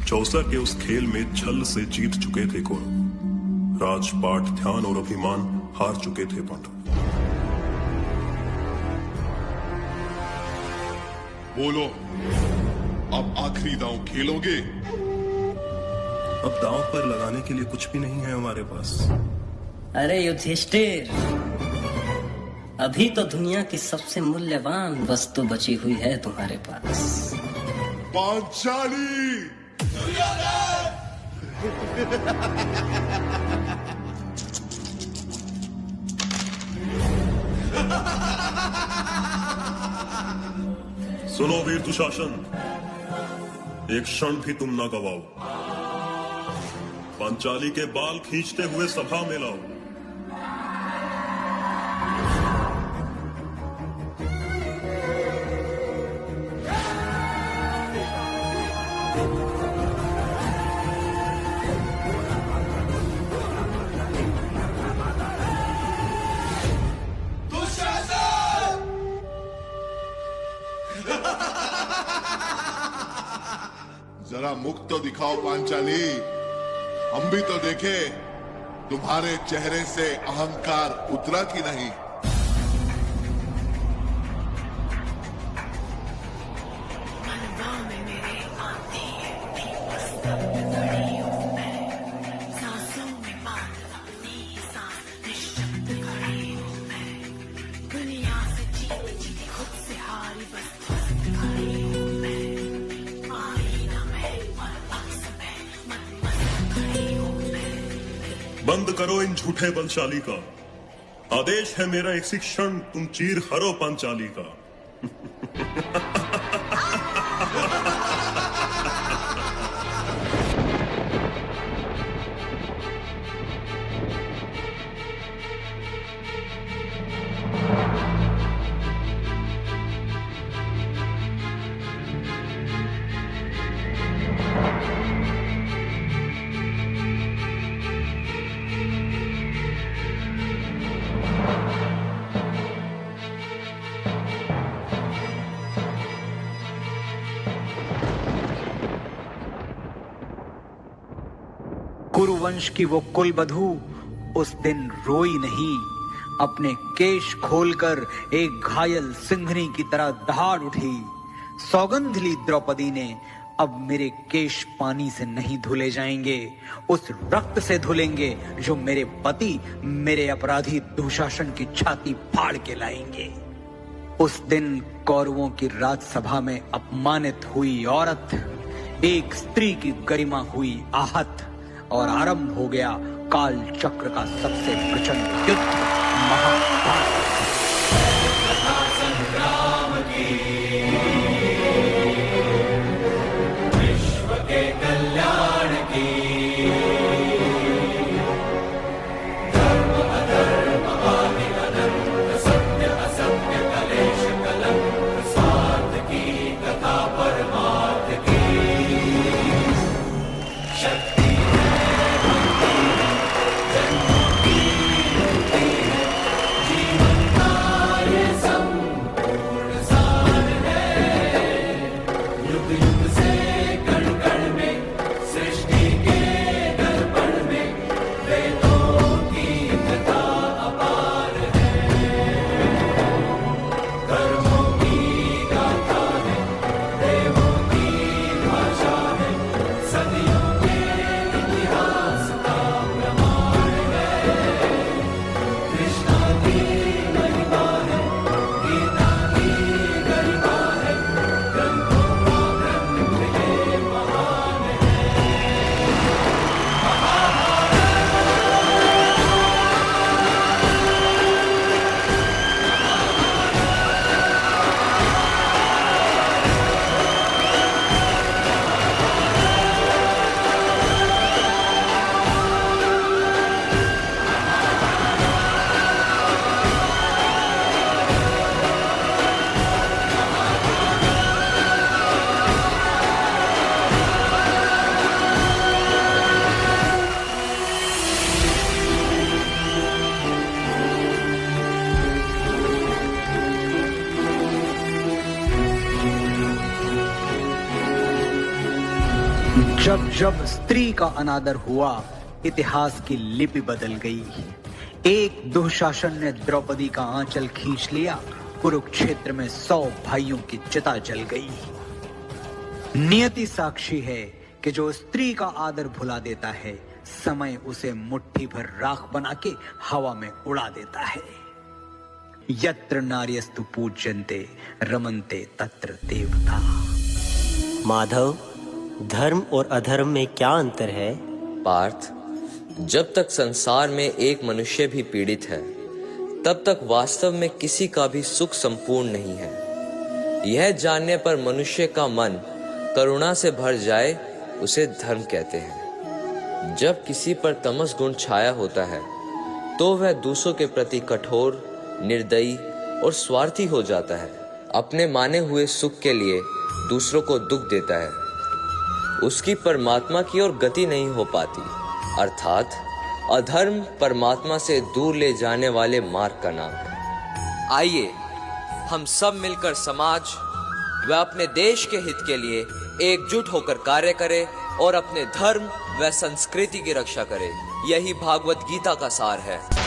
चौसा के उस खेल में छल से जीत चुके थे कौरव। राजपाट, ध्यान और अभिमान हार चुके थे पांडव। बोलो, अब आखिरी दांव खेलोगे? अब दांव पर लगाने के लिए कुछ भी नहीं है हमारे पास। अरे युधिष्ठिर, अभी तो दुनिया की सबसे मूल्यवान वस्तु बची हुई है तुम्हारे पास। पांचाली! सुनो वीर दुशासन, एक क्षण भी तुम ना गवाओ। पांचाली के बाल खींचते हुए सभा में लाओ। जरा मुख तो दिखाओ पांचाली, हम भी तो देखे तुम्हारे चेहरे से अहंकार उतरा कि नहीं। बंद करो इन झूठे बलशाली का। आदेश है मेरा, इसी क्षण तुम चीर हरो पांचाली का। कुरुवंश की वो कुलवधू उस दिन रोई नहीं, अपने केश खोलकर एक घायल सिंहनी की तरह दहाड़ उठी। सौगंध ली द्रौपदी ने, अब मेरे केश पानी से नहीं धुले जाएंगे, उस रक्त से धुलेंगे जो मेरे पति मेरे अपराधी दुशासन की छाती फाड़ के लाएंगे। उस दिन कौरवों की राजसभा में अपमानित हुई औरत, एक स्त्री की गरिमा हुई आहत, और आरंभ हो गया काल चक्र का सबसे प्रचंड युद्ध, महाभारत। विश्व के कल्याण की, धर्म अधर्म आदि अनंत, सत्य असत्य कलेश कलंक, स्वार्थ की कथा परमार्थ की शक्ति। जब जब स्त्री का अनादर हुआ, इतिहास की लिपि बदल गई। एक दुशासन ने द्रौपदी का आंचल खींच लिया, कुरुक्षेत्र में 100 भाइयों की चिता जल गई। नियति साक्षी है कि जो स्त्री का आदर भुला देता है, समय उसे मुट्ठी भर राख बना के हवा में उड़ा देता है। यत्र नार्यस्तु पूज्यन्ते रमन्ते तत्र देवता। माधव, धर्म और अधर्म में क्या अंतर है? पार्थ, जब तक संसार में एक मनुष्य भी पीड़ित है, तब तक वास्तव में किसी का भी सुख संपूर्ण नहीं है। यह जानने पर मनुष्य का मन करुणा से भर जाए, उसे धर्म कहते हैं। जब किसी पर तमस गुण छाया होता है, तो वह दूसरों के प्रति कठोर, निर्दयी और स्वार्थी हो जाता है। अपने माने हुए सुख के लिए दूसरों को दुख देता है। उसकी परमात्मा की ओर गति नहीं हो पाती, अर्थात अधर्म परमात्मा से दूर ले जाने वाले मार्ग का नाम है। आइए हम सब मिलकर समाज व अपने देश के हित के लिए एकजुट होकर कार्य करें और अपने धर्म व संस्कृति की रक्षा करें। यही भागवत गीता का सार है।